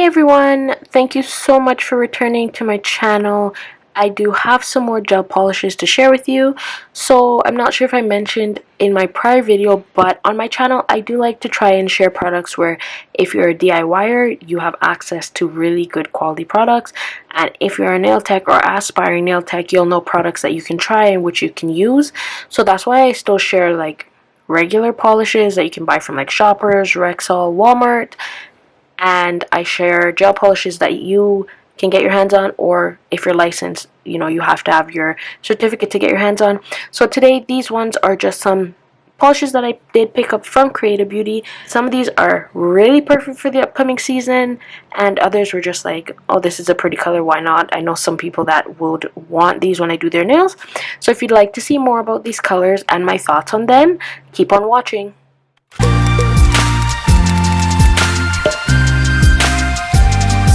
Hey everyone, thank you so much for returning to my channel. I do have some more gel polishes to share with you. So I'm not sure if I mentioned in my prior video, but on my channel I do like to try and share products where if you're a DIYer, you have access to really good quality products, and if you're a nail tech or aspiring nail tech, you'll know products that you can try and which you can use. So that's why I still share like regular polishes that you can buy from like Shoppers, Rexall, Walmart, and I share gel polishes that you can get your hands on, or if you're licensed, you have to have your certificate to get your hands on. So today these ones are just some polishes that I did pick up from Creative Beauty. Some of these are really perfect for the upcoming season, and others were just like, oh, this is a pretty color, why not? I know some people that would want these when I do their nails. So if you'd like to see more about these colors and my thoughts on them, keep on watching.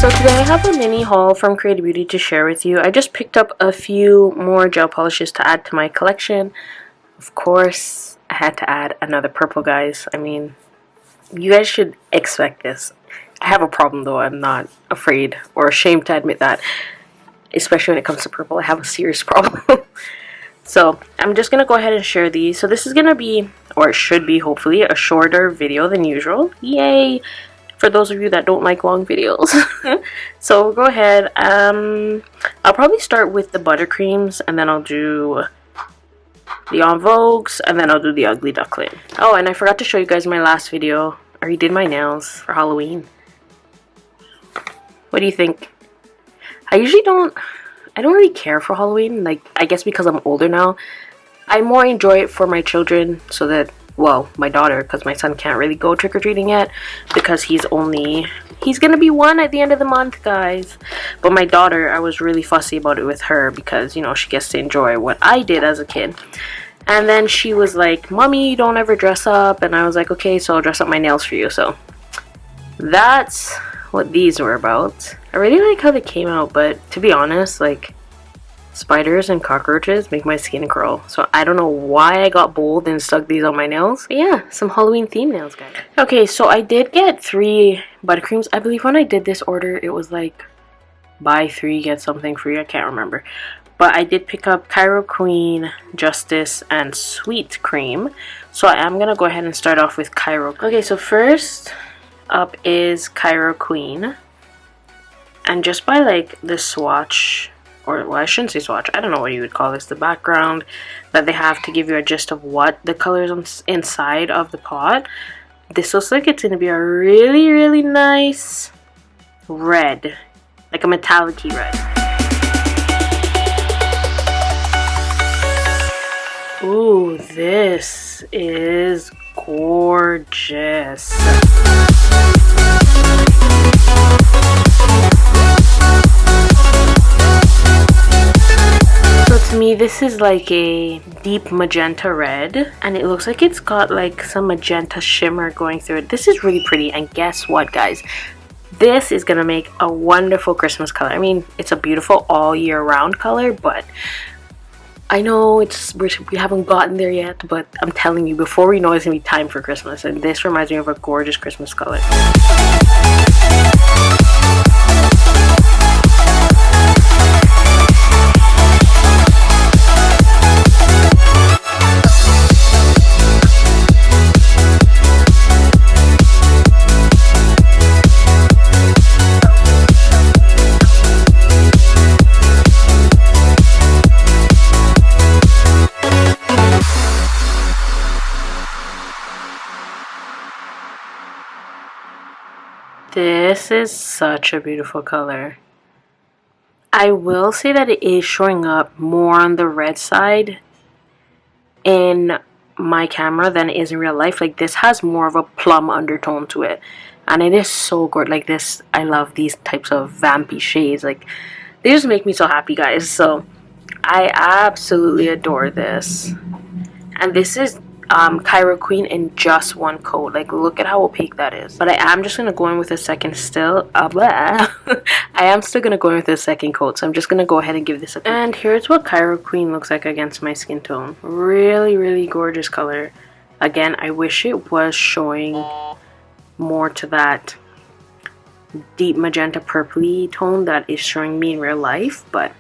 So today I have a mini haul from Creative Beauty to share with you. I just picked up a few more gel polishes to add to my collection. Of course, I had to add another purple, guys. I mean, you guys should expect this. I have a problem though. I'm not afraid or ashamed to admit that. Especially when it comes to purple, I have a serious problem. So I'm just going to go ahead and share these. So this is going to be, or it should be hopefully, a shorter video than usual. Yay! For those of you that don't like long videos. So go ahead. I'll probably start with the Buttercreams, and then I'll do the On Vogues, and then I'll do the Ugly Duckling. Oh, and I forgot to show you guys my last video. I redid my nails for Halloween. What do you think? I don't really care for Halloween. Like, I guess because I'm older now. I more enjoy it for my children, so that, well, my daughter, because my son can't really go trick-or-treating yet because he's gonna be 1 at the end of the month, guys. But my daughter, I was really fussy about it with her because, she gets to enjoy what I did as a kid. And then she was like, Mommy, you don't ever dress up. And I was like, okay, so I'll dress up my nails for you. So that's what these were about. I really like how they came out, but to be honest, like, spiders and cockroaches make my skin crawl. So I don't know why I got bold and stuck these on my nails. But yeah, some Halloween themed nails, guys. Okay, so I did get 3 Buttercreams. I believe when I did this order, it was like buy 3 get something free. I can't remember. But I did pick up Cairo Queen, Justice, and Sweet Cream. So I am gonna go ahead and start off with Cairo. Okay, so first up is Cairo Queen. And just by like the swatch, or well, I shouldn't say swatch, I don't know what you would call this, the background that they have to give you a gist of what the colors inside of the pot, this looks like it's going to be a really, really nice red, like a metallic-y red. Ooh, this is gorgeous. To me, this is like a deep magenta red, and it looks like it's got like some magenta shimmer going through it. This is really pretty, and guess what, guys? This is gonna make a wonderful Christmas color. I mean, it's a beautiful all year round color, but I know we haven't gotten there yet, but I'm telling you, before we know, it's gonna be time for Christmas, and this reminds me of a gorgeous Christmas color. This is such a beautiful color. I will say that it is showing up more on the red side in my camera than it is in real life. Like, this has more of a plum undertone to it, and it is so good. Like, this, I love these types of vampy shades. Like, they just make me so happy, guys. So I absolutely adore this. And this is Cairo Queen in just 1 coat. Like, look at how opaque that is. But I am just gonna go in with a second still. I am still gonna go in with a second coat, so I'm just gonna go ahead and give this a. And here's what Cairo Queen looks like against my skin tone. Really, really gorgeous color. Again, I wish it was showing more to that deep magenta purpley tone that is showing me in real life, but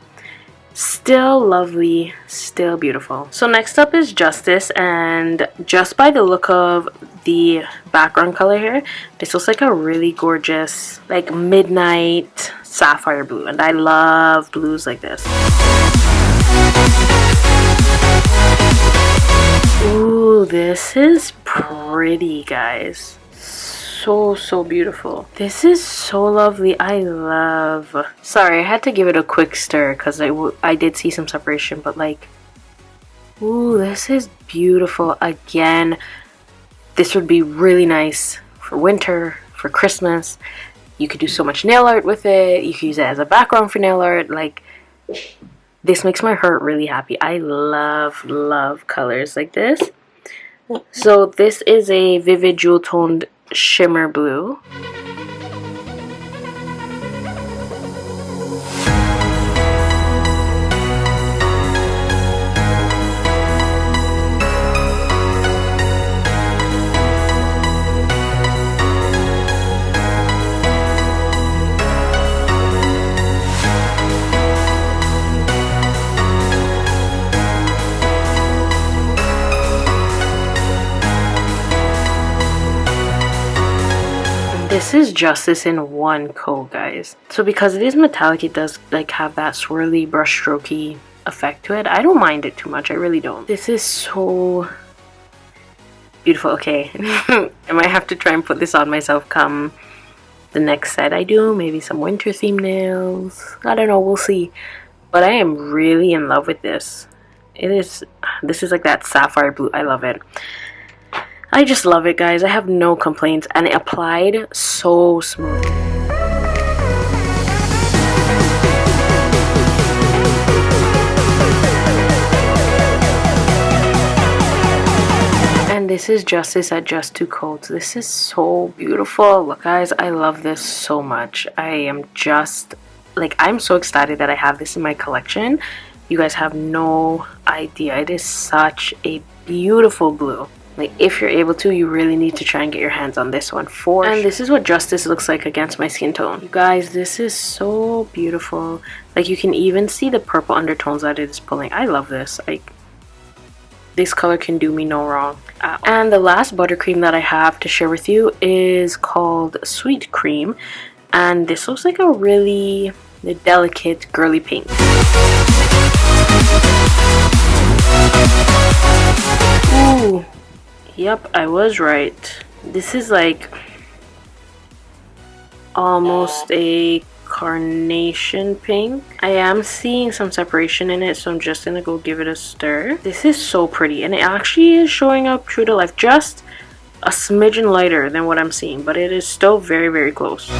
still lovely, still beautiful. So next up is Justice, and just by the look of the background color here, this looks like a really gorgeous like midnight sapphire blue, and I love blues like this. Ooh, this is pretty, guys. So beautiful. This is so lovely. I love. Sorry, I had to give it a quick stir because I did see some separation, but like, ooh, this is beautiful. Again, this would be really nice for winter, for Christmas. You could do so much nail art with it. You could use it as a background for nail art. Like, this makes my heart really happy. I love colors like this. So this is a vivid jewel toned shimmer blue. This is Justice in one coat, guys. So because it is metallic, it does like have that swirly brush strokey effect to it. I don't mind it too much, I really don't. This is so beautiful. Okay, I might have to try and put this on myself come the next set I do. Maybe some winter themed nails. I don't know, we'll see. But I am really in love with this. This is like that sapphire blue. I love it. I just love it, guys. I have no complaints, and it applied so smooth. And this is Justice at just 2 coats. This is so beautiful. Look, guys, I love this so much. I am just, like, I'm so excited that I have this in my collection. You guys have no idea. It is such a beautiful blue. Like, if you're able to, you really need to try and get your hands on this one for sure. And this is what Justice looks like against my skin tone. You guys, this is so beautiful. Like, you can even see the purple undertones that it is pulling. I love this. Like, this color can do me no wrong. And the last buttercream that I have to share with you is called Sweet Cream. And this looks like a really delicate girly pink. Ooh. Yep, I was right. This is like almost a carnation pink. I am seeing some separation in it, so I'm just gonna go give it a stir. This is so pretty, and it actually is showing up true to life, just a smidgen lighter than what I'm seeing, but it is still very close.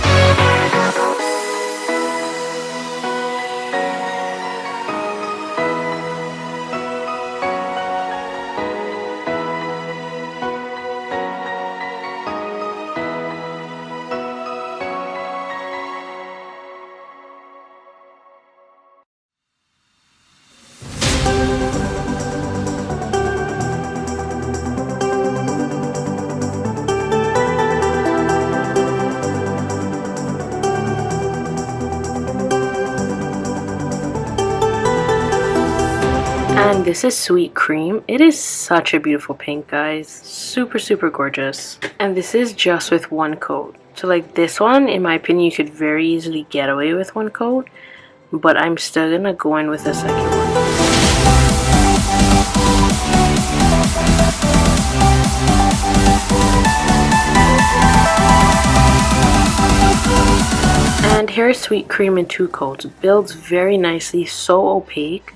And this is Sweet Cream. It is such a beautiful pink, guys. Super gorgeous. And this is just with 1 coat. So like this one, in my opinion, you could very easily get away with 1 coat. But I'm still gonna go in with the second one. And here's Sweet Cream in 2 coats. Builds very nicely, so opaque.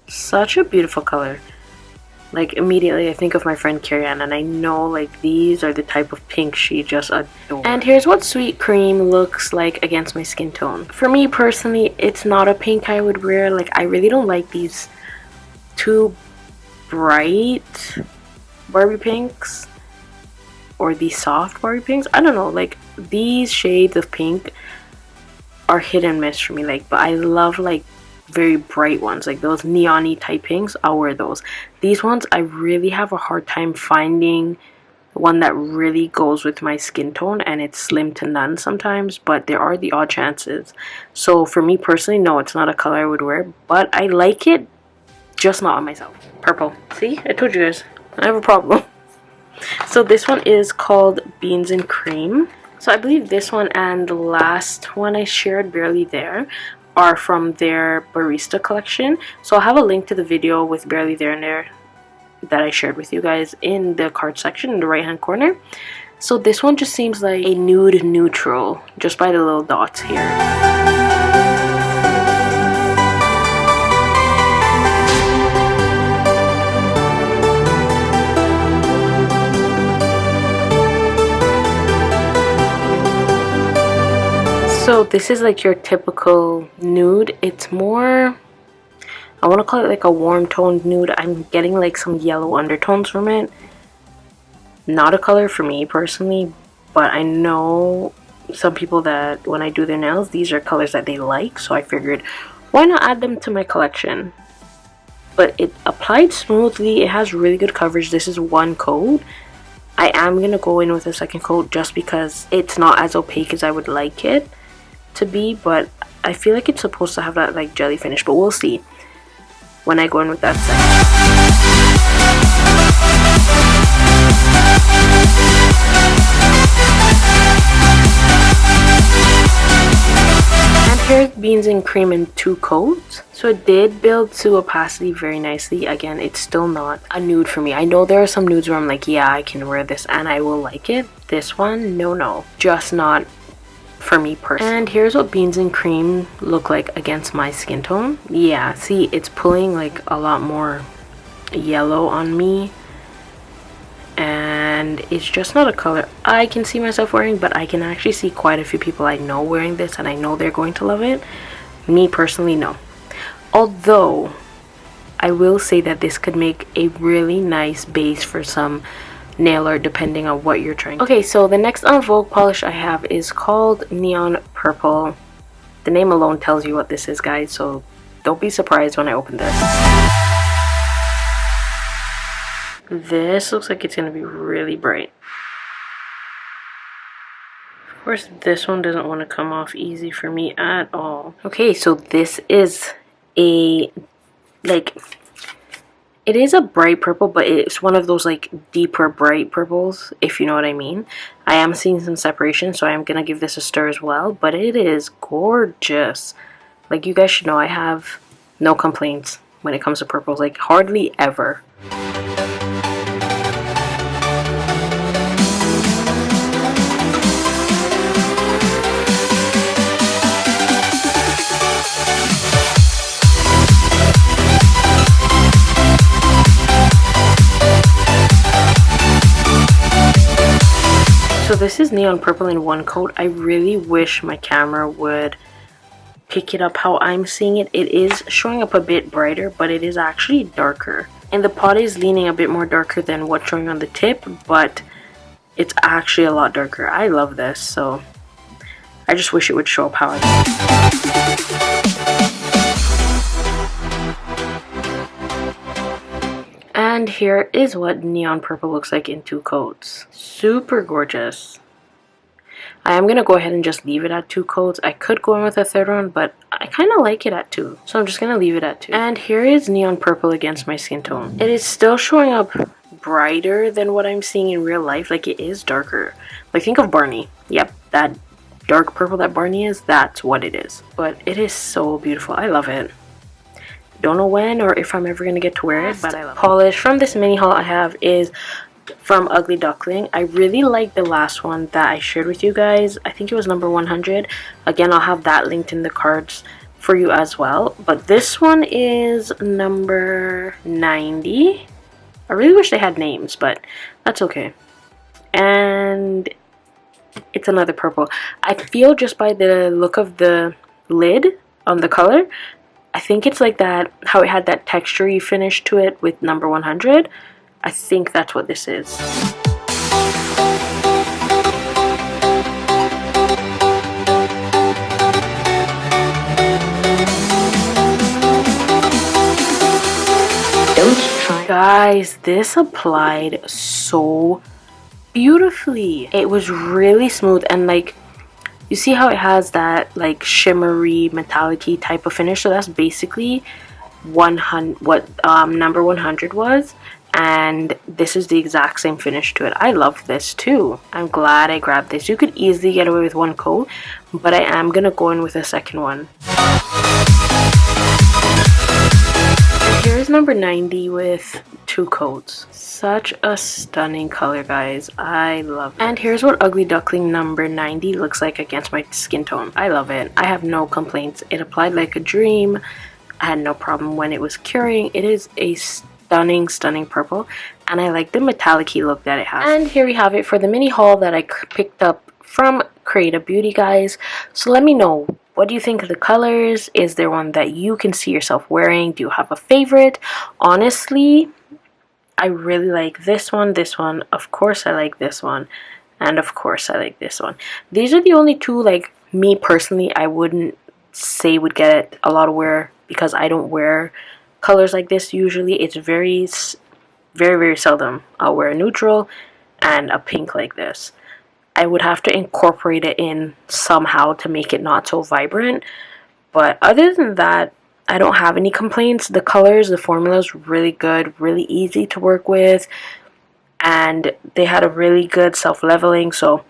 Such a beautiful color. Like, immediately I think of my friend Carrie Ann, and I know like these are the type of pink she just adores. And here's what Sweet Cream looks like against my skin tone. For me personally, it's not a pink I would wear. Like, I really don't like these too bright Barbie pinks or these soft Barbie pinks. I don't know, like these shades of pink are hit and miss for me. Like, but I love like very bright ones, like those neon-y type pinks. I'll wear those. These ones I really have a hard time finding one that really goes with my skin tone, and it's slim to none sometimes, but there are the odd chances. So for me personally, no, it's not a color I would wear, but I like it, just not on myself. Purple. See, I told you guys, I have a problem. So this one is called Beans and Cream. So I believe this one and the last one I shared, Barely There, are from their barista collection. So I'll have a link to the video with Barely There in there that I shared with you guys in the card section in the right hand corner. So this one just seems like a nude neutral just by the little dots here. So this is like your typical nude. It's more, I want to call it like a warm toned nude. I'm getting like some yellow undertones from it. Not a color for me personally, but I know some people that when I do their nails, these are colors that they like, so I figured why not add them to my collection. But it applied smoothly. It has really good coverage. This is one coat. I am going to go in with a second coat just because it's not as opaque as I would like it to be, but I feel like it's supposed to have that like jelly finish, but we'll see when I go in with that second. And here's Beans and Cream in 2 coats. So it did build to opacity very nicely. Again, it's still not a nude for me. I know there are some nudes where I'm like, yeah, I can wear this and I will like it. This one, no, just not for me personally. And here's what Beans and Cream look like against my skin tone. Yeah, see, it's pulling like a lot more yellow on me, and it's just not a color I can see myself wearing, but I can actually see quite a few people I know wearing this, and I know they're going to love it. Me personally, no. Although I will say that this could make a really nice base for some nail art depending on what you're trying. Okay, so the next Vogue polish I have is called Neon Purple. The name alone tells you what this is, guys, so don't be surprised when I open this. This looks like it's gonna be really bright. Of course, this one doesn't want to come off easy for me at all. Okay, so this is a it is a bright purple, but it's one of those like deeper bright purples, if you know what I mean. I am seeing some separation, so I am gonna give this a stir as well, but it is gorgeous. Like, you guys should know I have no complaints when it comes to purples, like hardly ever. So this is Neon Purple in 1 coat. I really wish my camera would pick it up how I'm seeing it. It is showing up a bit brighter, but it is actually darker. And the pot is leaning a bit more darker than what's showing on the tip, but it's actually a lot darker. I love this, so I just wish it would show up how I And here is what Neon Purple looks like in 2 coats. Super gorgeous. I am going to go ahead and just leave it at 2 coats. I could go in with a 3rd one, but I kind of like it at 2. So I'm just going to leave it at 2. And here is Neon Purple against my skin tone. It is still showing up brighter than what I'm seeing in real life. Like, it is darker. Like, think of Barney. Yep, that dark purple that Barney is, that's what it is. But it is so beautiful. I love it. Don't know when or if I'm ever going to get to wear it, but I love it. Polish from this mini haul I have is from Ugly Duckling. I really like the last one that I shared with you guys. I think it was number 100. Again, I'll have that linked in the cards for you as well. But this one is number 90. I really wish they had names, but that's okay. And it's another purple. I feel just by the look of the lid on the color, I think it's like that, how it had that textury finish to it with number 100. I think that's what this is. Guys, this applied so beautifully. It was really smooth, and like, you see how it has that like shimmery metallic-y type of finish. So that's basically 100 what number 100 was, and this is the exact same finish to it. I love this too. I'm glad I grabbed this. You could easily get away with one coat, but I am gonna go in with a second one. Here's number 90 with 2 coats. Such a stunning color, guys. I love it. And here's what Ugly Duckling number 90 looks like against my skin tone. I love it. I have no complaints. It applied like a dream. I had no problem when it was curing. It is a stunning, stunning purple, and I like the metallic-y look that it has. And here we have it for the mini haul that I picked up from Creative Beauty, guys. So let me know, what do you think of the colors? Is there one that you can see yourself wearing? Do you have a favorite? Honestly, I really like this one, of course I like this one, and of course I like this one. These are the only two, like, me personally, I wouldn't say would get a lot of wear, because I don't wear colors like this usually. It's very, very seldom I'll wear a neutral and a pink like this. I would have to incorporate it in somehow to make it not so vibrant, but other than that, I don't have any complaints. The colors, the formula is really good, really easy to work with, and they had a really good self-leveling. So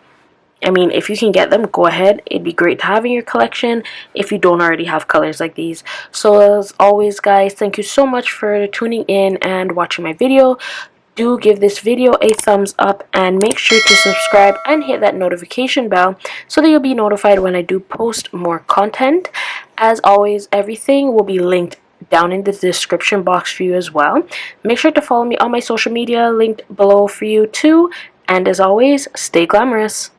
I mean, if you can get them, go ahead. It'd be great to have in your collection if you don't already have colors like these. So as always, guys, thank you so much for tuning in and watching my video. Do give this video a thumbs up and make sure to subscribe and hit that notification bell so that you'll be notified when I do post more content. As always, everything will be linked down in the description box for you as well. Make sure to follow me on my social media, linked below for you too. And as always, stay glamorous.